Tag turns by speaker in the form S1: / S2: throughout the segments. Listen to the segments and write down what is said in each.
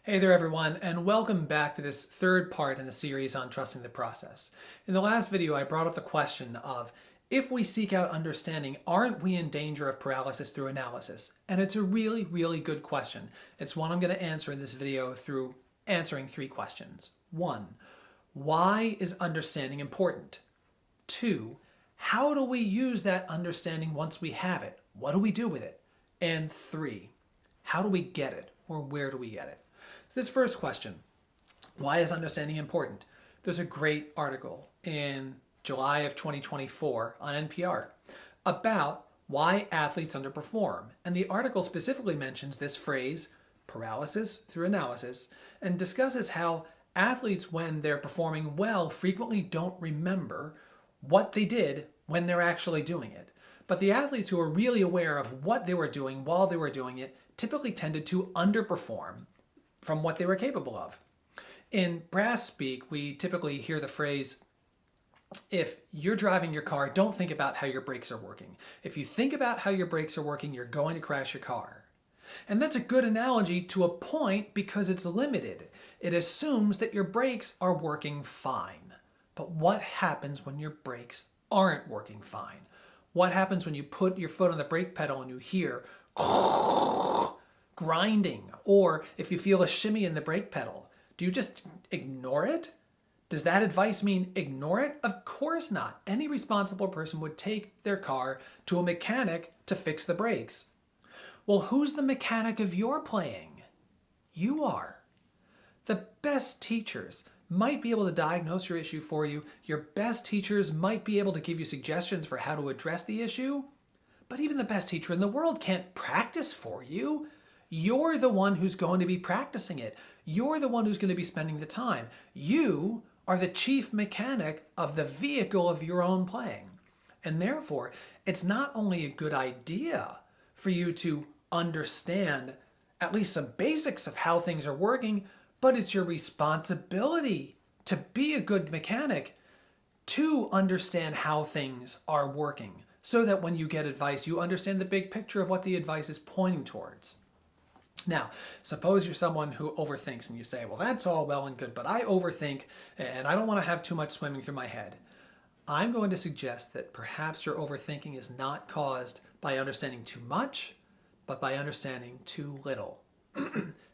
S1: Hey there everyone, and welcome back to this third part in the series on trusting the process. In the last video, I brought up the question of, if we seek out understanding, aren't we in danger of paralysis through analysis? And it's a really, really good question. It's one I'm going to answer in this video through answering three questions. 1. Why is understanding important? 2. How do we use that understanding once we have it? What do we do with it? And 3. How do we get it, or where do we get it? So this first question, why is understanding important? There's a great article in July of 2024 on NPR about why athletes underperform. And the article specifically mentions this phrase, paralysis through analysis, and discusses how athletes, when they're performing well, frequently don't remember what they did when they're actually doing it. But the athletes who are really aware of what they were doing while they were doing it typically tended to underperform from what they were capable of. In brass speak, we typically hear the phrase, if you're driving your car, don't think about how your brakes are working. If you think about how your brakes are working, you're going to crash your car. And that's a good analogy to a point because it's limited. It assumes that your brakes are working fine. But what happens when your brakes aren't working fine? What happens when you put your foot on the brake pedal and you hear grinding, or if you feel a shimmy in the brake pedal? Do you just ignore it? Does that advice mean ignore it? Of course not. Any responsible person would take their car to a mechanic to fix the brakes. Well, who's the mechanic of your playing? You are. The best teachers might be able to diagnose your issue for you. Your best teachers might be able to give you suggestions for how to address the issue. But even the best teacher in the world can't practice for you. You're the one who's going to be practicing it. You're the one who's going to be spending the time. You are the chief mechanic of the vehicle of your own playing. And therefore, it's not only a good idea for you to understand at least some basics of how things are working, but it's your responsibility to be a good mechanic to understand how things are working, so that when you get advice, you understand the big picture of what the advice is pointing towards. Now, suppose you're someone who overthinks and you say, well, that's all well and good, but I overthink and I don't want to have too much swimming through my head. I'm going to suggest that perhaps your overthinking is not caused by understanding too much, but by understanding too little.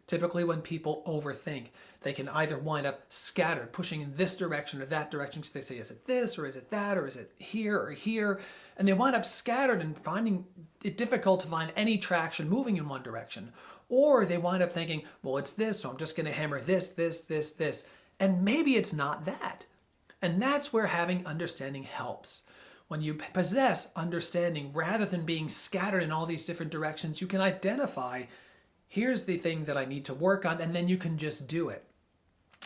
S1: Typically, when people overthink, they can either wind up scattered, pushing in this direction or that direction, because they say, is it this or is it that or is it here or here? And they wind up scattered and finding it difficult to find any traction moving in one direction. Or they wind up thinking, well, it's this, so I'm just going to hammer this, this, this, this. And maybe it's not that. And that's where having understanding helps. When you possess understanding, rather than being scattered in all these different directions, you can identify, here's the thing that I need to work on, and then you can just do it.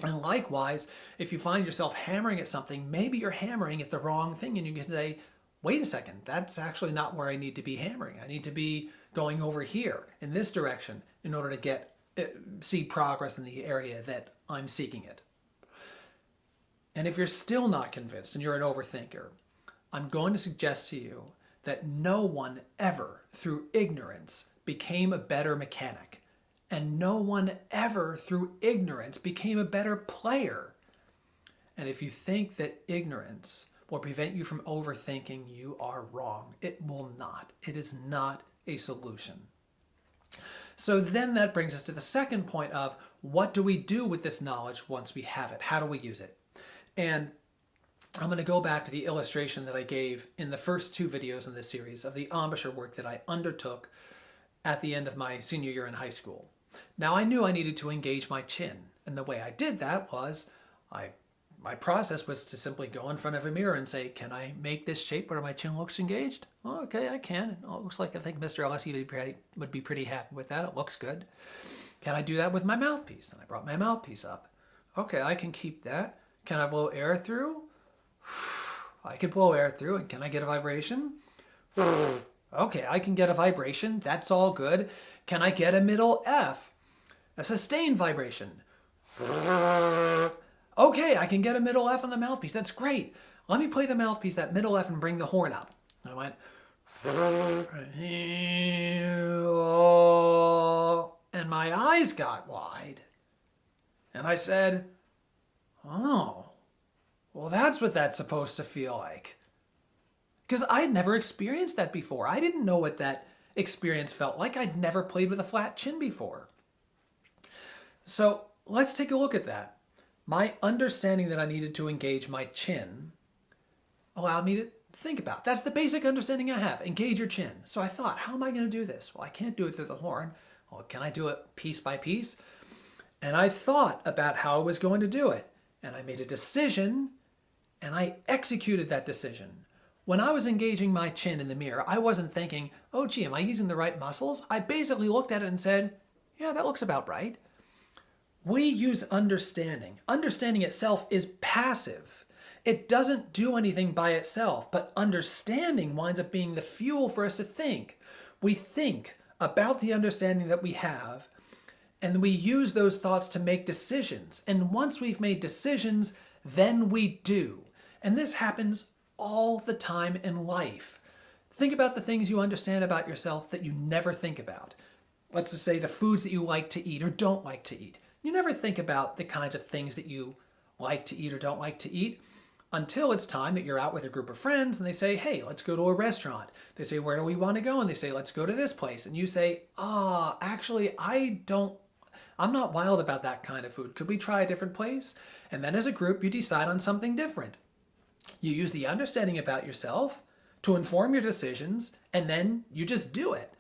S1: And likewise, if you find yourself hammering at something, maybe you're hammering at the wrong thing, and you can say, wait a second, that's actually not where I need to be hammering. I need to be going over here in this direction in order to see progress in the area that I'm seeking it. And if you're still not convinced and you're an overthinker, I'm going to suggest to you that no one ever, through ignorance, became a better mechanic. And no one ever, through ignorance, became a better player. And if you think that ignorance will prevent you from overthinking, you are wrong. It will not. It is not a solution. So then that brings us to the second point of, what do we do with this knowledge once we have it? How do we use it? And I'm going to go back to the illustration that I gave in the first two videos in this series of the embouchure work that I undertook at the end of my senior year in high school. Now, I knew I needed to engage my chin, and the way I did that was my process was to simply go in front of a mirror and say, can I make this shape where my chin looks engaged? Oh, okay, I can. It looks like, I think Mr. LSE would be pretty happy with that. It looks good. Can I do that with my mouthpiece? And I brought my mouthpiece up. Okay, I can keep that. Can I blow air through? I can blow air through. And can I get a vibration? Okay, I can get a vibration. That's all good. Can I get a middle F? A sustained vibration. Okay, I can get a middle F on the mouthpiece. That's great. Let me play the mouthpiece, that middle F, and bring the horn up. I went, and my eyes got wide. And I said, oh, well, that's what that's supposed to feel like. Because I had never experienced that before. I didn't know what that experience felt like. I'd never played with a flat chin before. So let's take a look at that. My understanding that I needed to engage my chin allowed me to think about. That's the basic understanding I have. Engage your chin. So I thought, how am I going to do this? Well, I can't do it through the horn. Well, can I do it piece by piece? And I thought about how I was going to do it. And I made a decision, and I executed that decision. When I was engaging my chin in the mirror, I wasn't thinking, oh, gee, am I using the right muscles? I basically looked at it and said, yeah, that looks about right. We use understanding. Understanding itself is passive. It doesn't do anything by itself, but understanding winds up being the fuel for us to think. We think about the understanding that we have, and we use those thoughts to make decisions. And once we've made decisions, then we do. And this happens all the time in life. Think about the things you understand about yourself that you never think about. Let's just say the foods that you like to eat or don't like to eat. You never think about the kinds of things that you like to eat or don't like to eat until it's time that you're out with a group of friends and they say, hey, let's go to a restaurant. They say, where do we want to go? And they say, let's go to this place. And you say, actually, I'm not wild about that kind of food. Could we try a different place? And then as a group, you decide on something different. You use the understanding about yourself to inform your decisions, and then you just do it.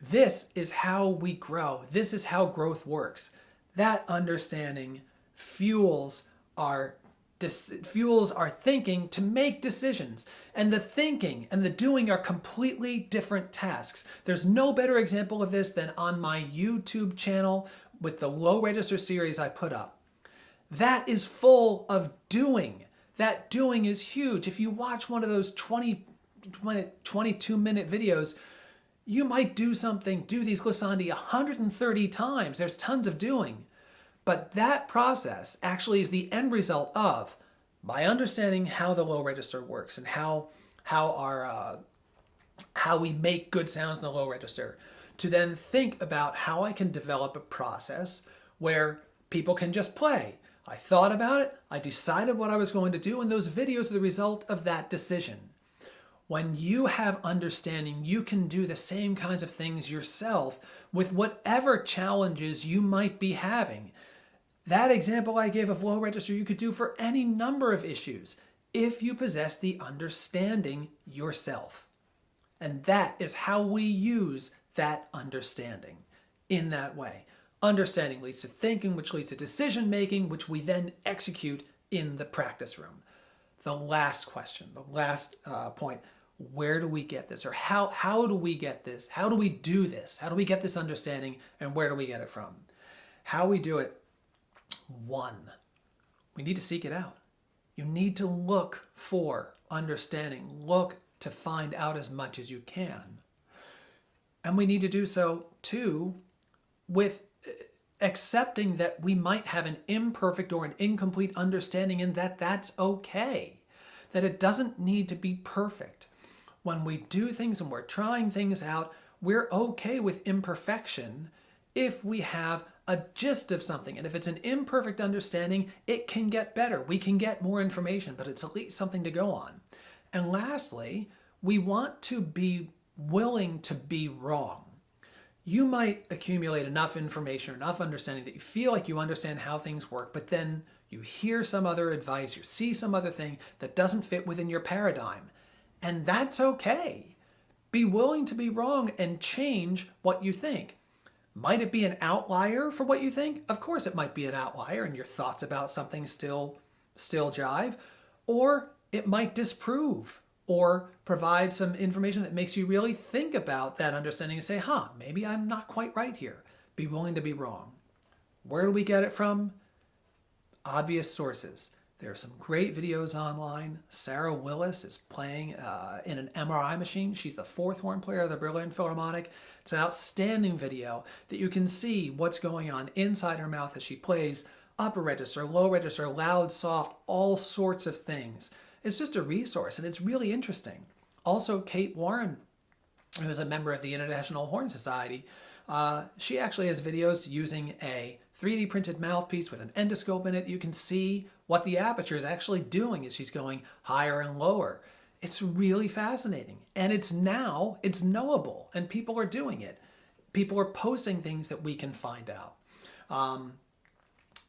S1: This is how we grow. This is how growth works. That understanding fuels our thinking to make decisions. And the thinking and the doing are completely different tasks. There's no better example of this than on my YouTube channel with the low register series I put up. That is full of doing. That doing is huge. If you watch one of those 22-minute videos, you might do these glissandi 130 times. There's tons of doing. But that process actually is the end result of my understanding how the low register works and how we make good sounds in the low register, to then think about how I can develop a process where people can just play. I thought about it, I decided what I was going to do, and those videos are the result of that decision. When you have understanding, you can do the same kinds of things yourself with whatever challenges you might be having. That example I gave of low register, you could do for any number of issues if you possess the understanding yourself. And that is how we use that understanding in that way. Understanding leads to thinking, which leads to decision making, which we then execute in the practice room. The last question, the last point, where do we get this? Or how do we get this? How do we do this? How do we get this understanding, and where do we get it from? How we do it, one, we need to seek it out. You need to look for understanding. Look to find out as much as you can. And we need to do so, two, with accepting that we might have an imperfect or an incomplete understanding, and that that's okay. That it doesn't need to be perfect. When we do things and we're trying things out, we're okay with imperfection if we have a gist of something. And if it's an imperfect understanding, it can get better. We can get more information, but it's at least something to go on. And lastly, we want to be willing to be wrong. You might accumulate enough information, enough understanding that you feel like you understand how things work, but then you hear some other advice, you see some other thing that doesn't fit within your paradigm. And that's okay. Be willing to be wrong and change what you think. Might it be an outlier for what you think? Of course it might be an outlier and your thoughts about something still jive. Or it might disprove or provide some information that makes you really think about that understanding and say, maybe I'm not quite right here. Be willing to be wrong. Where do we get it from? Obvious sources. There are some great videos online. Sarah Willis is playing in an MRI machine. She's the fourth horn player of the Berlin Philharmonic. It's an outstanding video that you can see what's going on inside her mouth as she plays upper register, low register, loud, soft, all sorts of things. It's just a resource, and it's really interesting. Also, Kate Warren, who is a member of the International Horn Society, She actually has videos using a 3D printed mouthpiece with an endoscope in it. You can see what the aperture is actually doing as she's going higher and lower. It's really fascinating. And it's knowable, and people are doing it. People are posting things that we can find out.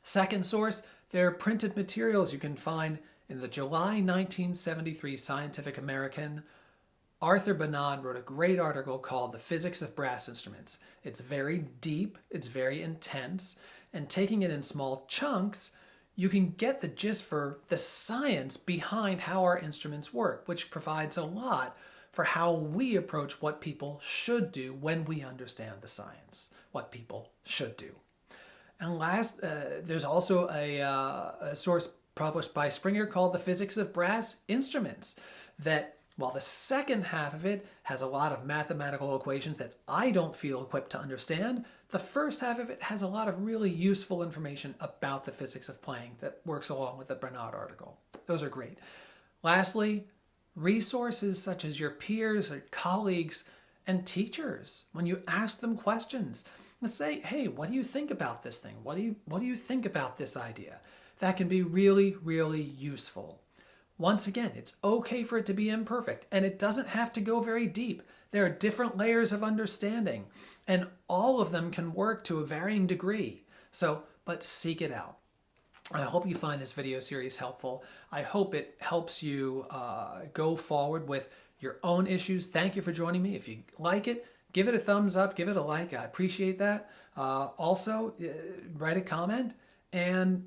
S1: Second source, there are printed materials you can find in the July 1973 Scientific American. Arthur Bernard wrote a great article called The Physics of Brass Instruments. It's very deep, it's very intense, and taking it in small chunks, you can get the gist for the science behind how our instruments work, which provides a lot for how we approach what people should do when we understand the science, what people should do. And last, there's also a source published by Springer called The Physics of Brass Instruments that, while the second half of it has a lot of mathematical equations that I don't feel equipped to understand, the first half of it has a lot of really useful information about the physics of playing that works along with the Bernard article. Those are great. Lastly, resources such as your peers or colleagues and teachers. When you ask them questions, let's say, hey, what do you think about this thing? What do you think about this idea? That can be really, really useful. Once again, it's okay for it to be imperfect, and it doesn't have to go very deep. There are different layers of understanding, and all of them can work to a varying degree. But seek it out. I hope you find this video series helpful. I hope it helps you go forward with your own issues. Thank you for joining me. If you like it, give it a thumbs up, give it a like. I appreciate that. Also, write a comment. And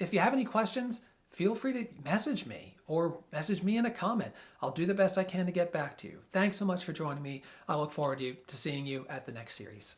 S1: if you have any questions, feel free to message me or message me in a comment. I'll do the best I can to get back to you. Thanks so much for joining me. I look forward to seeing you at the next series.